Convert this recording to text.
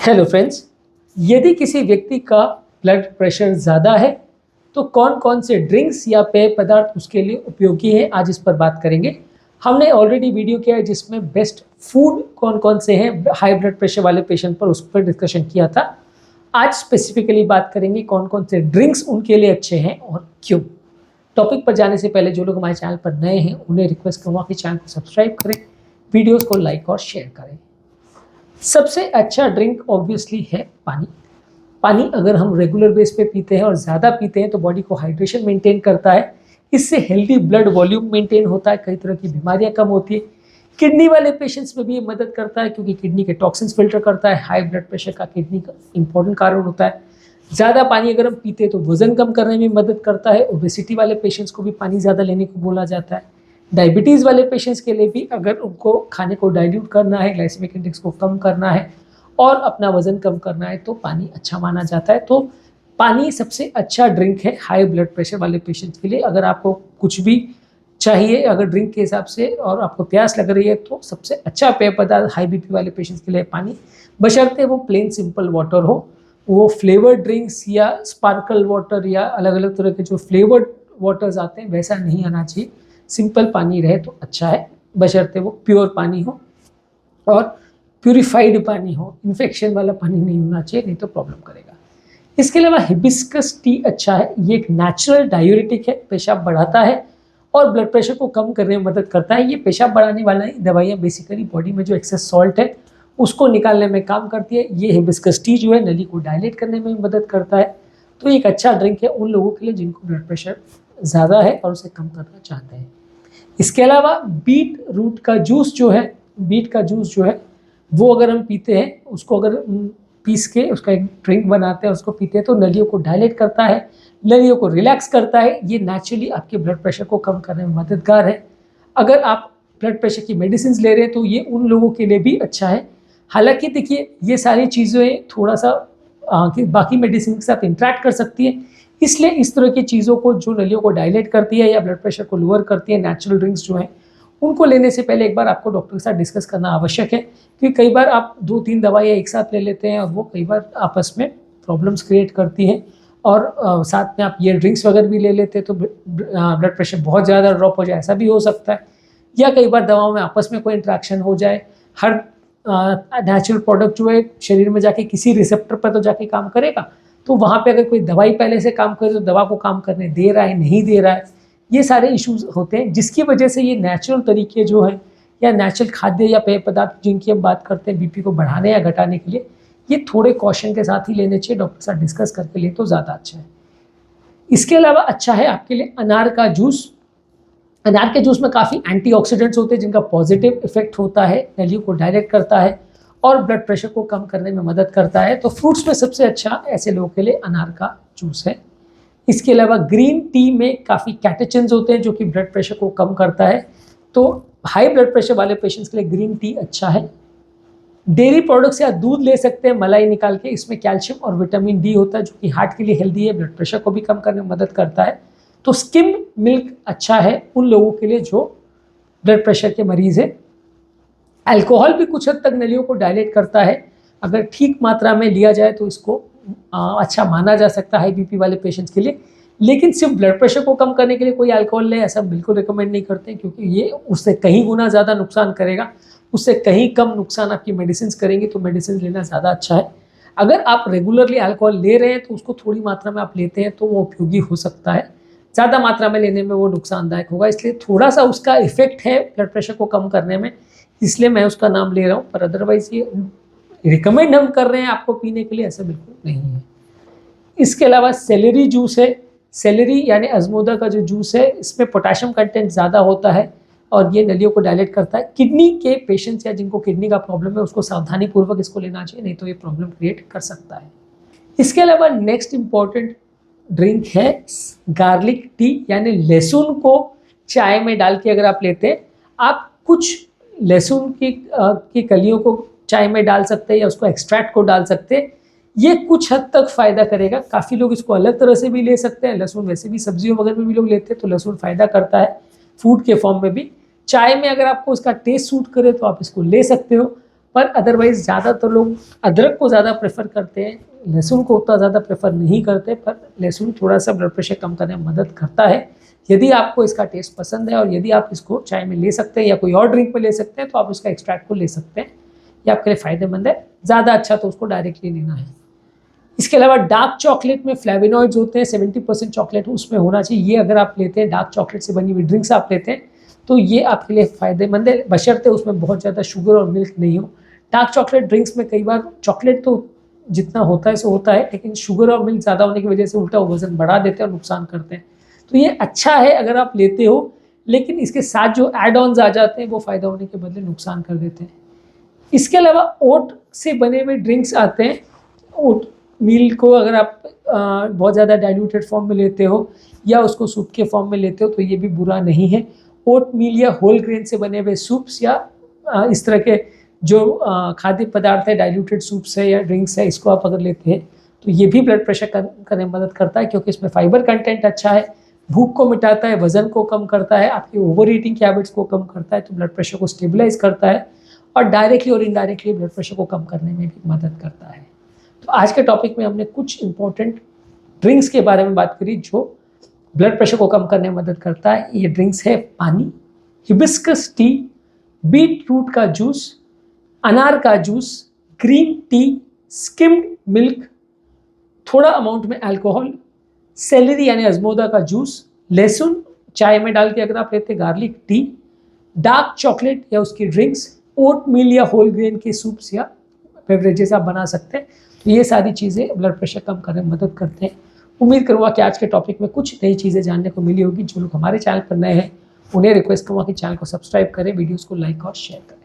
Hello friends, यदि किसी व्यक्ति का ब्लड प्रेशर ज़्यादा है तो कौन कौन से ड्रिंक्स या पेय पदार्थ उसके लिए उपयोगी हैं, आज इस पर बात करेंगे। हमने ऑलरेडी वीडियो किया है जिसमें बेस्ट फूड कौन कौन से हैं हाई ब्लड प्रेशर वाले पेशेंट पर, उस पर डिस्कशन किया था। आज स्पेसिफिकली बात करेंगे कौन कौन से ड्रिंक्स उनके लिए अच्छे हैं और क्यों। टॉपिक पर जाने से पहले जो लोग हमारे चैनल पर नए हैं उन्हें रिक्वेस्ट करूँगा कि चैनल को सब्सक्राइब करें, वीडियोज़ को लाइक और शेयर करें। सबसे अच्छा ड्रिंक ऑब्वियसली है पानी। पानी अगर हम रेगुलर बेस पे पीते हैं और ज़्यादा पीते हैं तो बॉडी को हाइड्रेशन मेंटेन करता है, इससे हेल्दी ब्लड वॉल्यूम मेंटेन होता है, कई तरह की बीमारियां कम होती है। किडनी वाले पेशेंट्स में भी ये मदद करता है क्योंकि किडनी के टॉक्सिन्स फिल्टर करता है। हाई ब्लड प्रेशर का किडनी का इंपॉर्टेंट कारण होता है। ज़्यादा पानी अगर हम पीते हैं तो वजन कम करने में मदद करता है। ओबेसिटी वाले पेशेंट्स को भी पानी ज़्यादा लेने को बोला जाता है। डायबिटीज़ वाले पेशेंट्स के लिए भी अगर उनको खाने को डाइल्यूट करना है, ग्लाइसेमिक इंडेक्स को कम करना है और अपना वजन कम करना है तो पानी अच्छा माना जाता है। तो पानी सबसे अच्छा ड्रिंक है हाई ब्लड प्रेशर वाले पेशेंट्स के लिए। अगर आपको कुछ भी चाहिए अगर ड्रिंक के हिसाब से और आपको प्यास लग रही है तो सबसे अच्छा पेय पदार्थ हाई बीपी वाले पेशेंट्स के लिए पानी, बशर्ते वो प्लेन सिंपल वाटर हो। वो फ्लेवर्ड ड्रिंक्स या स्पार्कल वाटर या अलग अलग तरह के जो फ्लेवर्ड वाटर्स आते हैं वैसा नहीं आना चाहिए। सिंपल पानी रहे तो अच्छा है, बशर्ते वो प्योर पानी हो और प्यूरिफाइड पानी हो। इन्फेक्शन वाला पानी नहीं होना चाहिए, नहीं तो प्रॉब्लम करेगा। इसके अलावा हिबिस्कस टी अच्छा है। ये एक नेचुरल डायूरेटिक है, पेशाब बढ़ाता है और ब्लड प्रेशर को कम करने में मदद करता है। ये पेशाब बढ़ाने वाला दवाइयाँ बेसिकली बॉडी में जो एक्सेस सॉल्ट है उसको निकालने में काम करती है। ये हिबिस्कस टी जो है नली को डायलेट करने में मदद करता है। तो एक अच्छा ड्रिंक है उन लोगों के लिए जिनको ब्लड प्रेशर ज़्यादा है और उसे कम करना चाहते हैं। इसके अलावा बीट रूट का जूस जो है, बीट का जूस जो है वो अगर हम पीते हैं, उसको अगर पीस के उसका एक ड्रिंक बनाते हैं, उसको पीते हैं तो नलियों को डायलेट करता है, नलियों को रिलैक्स करता है। ये नेचुरली आपके ब्लड प्रेशर को कम करने में मददगार है। अगर आप ब्लड प्रेशर की मेडिसिन ले रहे हैं तो ये उन लोगों के लिए भी अच्छा है। हालांकि देखिए ये सारी चीज़ें थोड़ा सा बाकी मेडिसिन के साथ इंटरेक्ट कर सकती है, इसलिए इस तरह की चीज़ों को जो नलियों को डायलेट करती है या ब्लड प्रेशर को लोअर करती है, नेचुरल ड्रिंक्स जो हैं उनको लेने से पहले एक बार आपको डॉक्टर के साथ डिस्कस करना आवश्यक है। क्योंकि कई बार आप 2-3 दवाइयाँ एक साथ ले लेते हैं और वो कई बार आपस में प्रॉब्लम्स क्रिएट करती हैं और साथ में आप ये ड्रिंक्स वगैरह भी ले लेते हैं तो ब्लड प्रेशर बहुत ज़्यादा ड्रॉप हो जाए, ऐसा भी हो सकता है। या कई बार दवाओं में आपस में कोई इंट्रैक्शन हो जाए। हर नेचुरल प्रोडक्ट जो है शरीर में जाके किसी रिसेप्टर पर तो जाके काम करेगा, तो वहाँ पे अगर कोई दवाई पहले से काम करे तो दवा को काम करने दे रहा है, नहीं दे रहा है, ये सारे इश्यूज होते हैं। जिसकी वजह से ये नेचुरल तरीके जो है या नेचुरल खाद्य या पेय पदार्थ जिनकी हम बात करते हैं बीपी को बढ़ाने या घटाने के लिए, ये थोड़े कॉशन के साथ ही लेने चाहिए। डॉक्टर के साथ डिस्कस करके लिए तो ज़्यादा अच्छा है। इसके अलावा अच्छा है आपके लिए अनार का जूस। अनार के जूस में काफ़ी एंटीऑक्सीडेंट्स होते हैं जिनका पॉजिटिव इफेक्ट होता है, नलियों को डायरेक्ट करता है और ब्लड प्रेशर को कम करने में मदद करता है। तो फ्रूट्स में सबसे अच्छा ऐसे लोगों के लिए अनार का जूस है। इसके अलावा ग्रीन टी में काफ़ी कैटेचिन्स होते हैं जो कि ब्लड प्रेशर को कम करता है। तो हाई ब्लड प्रेशर वाले पेशेंट्स के लिए ग्रीन टी अच्छा है। डेयरी प्रोडक्ट्स या दूध ले सकते हैं मलाई निकाल के, इसमें कैल्शियम और विटामिन डी होता है जो कि हार्ट के लिए हेल्दी है, ब्लड प्रेशर को भी कम करने में मदद करता है। तो स्किम मिल्क अच्छा है उन लोगों के लिए जो ब्लड प्रेशर के मरीज़ है। अल्कोहल भी कुछ हद तक नलियों को डायलेट करता है, अगर ठीक मात्रा में लिया जाए तो इसको अच्छा माना जा सकता है हाई बीपी वाले पेशेंट्स के लिए। लेकिन सिर्फ ब्लड प्रेशर को कम करने के लिए कोई अल्कोहल ले ऐसा बिल्कुल रिकमेंड नहीं करते, क्योंकि ये उससे कहीं गुना ज़्यादा नुकसान करेगा, उससे कहीं कम नुकसान आपकी मेडिसिन करेंगी। तो मेडिसिन लेना ज़्यादा अच्छा है। अगर आप रेगुलरली अल्कोहल ले रहे हैं तो उसको थोड़ी मात्रा में आप लेते हैं तो वो उपयोगी हो सकता है, ज़्यादा मात्रा में लेने में वो नुकसानदायक होगा। इसलिए थोड़ा सा उसका इफेक्ट है ब्लड प्रेशर को कम करने में, इसलिए मैं उसका नाम ले रहा हूँ। पर अदरवाइज़ ये रिकमेंड हम कर रहे हैं आपको पीने के लिए, ऐसा बिल्कुल नहीं है। इसके अलावा सेलेरी जूस है। सेलेरी यानी अजमोदा का जो जूस है इसमें पोटेशियम कंटेंट ज़्यादा होता है और ये नलियों को डायलेट करता है। किडनी के पेशेंट्स या जिनको किडनी का प्रॉब्लम है उसको सावधानी पूर्वक इसको लेना चाहिए, नहीं तो ये प्रॉब्लम क्रिएट कर सकता है। इसके अलावा नेक्स्ट इम्पॉर्टेंट ड्रिंक है गार्लिक टी, यानी लहसुन को चाय में डाल के अगर आप लेते हैं, आप कुछ लहसुन की कलियों को चाय में डाल सकते हैं या उसको एक्सट्रैक्ट को डाल सकते हैं। ये कुछ हद तक फ़ायदा करेगा। काफ़ी लोग इसको अलग तरह से भी ले सकते हैं, लहसुन वैसे भी सब्जियों वगैरह में भी लोग लेते हैं तो लहसुन फ़ायदा करता है फूड के फॉर्म में भी। चाय में अगर आपको इसका टेस्ट सूट करे तो आप इसको ले सकते हो। पर अदरवाइज़ ज़्यादातर लोग अदरक को ज़्यादा प्रेफर करते हैं, लहसुन को उतना ज़्यादा प्रेफर नहीं करते, पर लहसुन थोड़ा सा ब्लड प्रेशर कम करने में मदद करता है। यदि आपको इसका टेस्ट पसंद है और यदि आप इसको चाय में ले सकते हैं या कोई और ड्रिंक में ले सकते हैं तो आप उसका एक्सट्रैक्ट को ले सकते हैं, ये आपके लिए फ़ायदेमंद है। ज़्यादा अच्छा तो उसको डायरेक्टली लेना है। इसके अलावा डार्क चॉकलेट में फ्लेवोनॉइड्स होते हैं, 70% चॉकलेट उसमें होना चाहिए। ये अगर आप लेते हैं, डार्क चॉकलेट से बनी हुई ड्रिंक्स आप लेते हैं तो ये आपके लिए फ़ायदेमंद है, बशर्ते उसमें बहुत ज़्यादा शुगर और मिल्क नहीं हो। डार्क चॉकलेट ड्रिंक्स में कई बार चॉकलेट तो जितना होता है सो होता है, लेकिन शुगर और मिल्क ज़्यादा होने की वजह से उल्टा वज़न बढ़ा देते हैं और नुकसान करते हैं। तो ये अच्छा है अगर आप लेते हो, लेकिन इसके साथ जो एड ऑन्स आ जाते हैं वो फ़ायदा होने के बदले नुकसान कर देते हैं। इसके अलावा ओट से बने हुए ड्रिंक्स आते हैं। ओट मील को अगर आप बहुत ज़्यादा डाइल्यूटेड फॉर्म में लेते हो या उसको सूप के फॉर्म में लेते हो तो ये भी बुरा नहीं है। ओट मील या होल ग्रेन से बने हुए सूप्स या इस तरह के जो खाद्य पदार्थ है, डाइल्यूटेड सूप्स है या ड्रिंक्स है, इसको आप अगर लेते हैं तो ये भी ब्लड प्रेशर करने में मदद करता है, क्योंकि इसमें फाइबर कंटेंट अच्छा है, भूख को मिटाता है, वज़न को कम करता है, आपकी ओवर ईटिंग की हैबिट्स को कम करता है, तो ब्लड प्रेशर को स्टेबलाइज करता है और डायरेक्टली और इनडायरेक्टली ब्लड प्रेशर को कम करने में भी मदद करता है। तो आज के टॉपिक में हमने कुछ इंपॉर्टेंट ड्रिंक्स के बारे में बात करी जो ब्लड प्रेशर को कम करने में मदद करता है। ये ड्रिंक्स है पानी, हिबिस्कस टी, बीट रूट का जूस, अनार का juice, green tea, skimmed milk, थोड़ा अमाउंट में अल्कोहल, सेलेरी यानी अजमोदा का जूस, लहसुन चाय में डाल के अगर आप लेते, गार्लिक टी, डार्क चॉकलेट या उसकी ड्रिंक्स, ओट मील या होल ग्रेन के सूप्स या बेवरेजेस आप बना सकते हैं। तो ये सारी चीज़ें ब्लड प्रेशर कम करने में मदद करते हैं। उम्मीद करूँगा कि आज के टॉपिक में कुछ नई चीज़ें जानने को मिली होगी। जो लोग हमारे चैनल पर नए हैं उन्हें रिक्वेस्ट करूँगा कि चैनल को सब्सक्राइब करें, वीडियोज़ को लाइक और शेयर करें।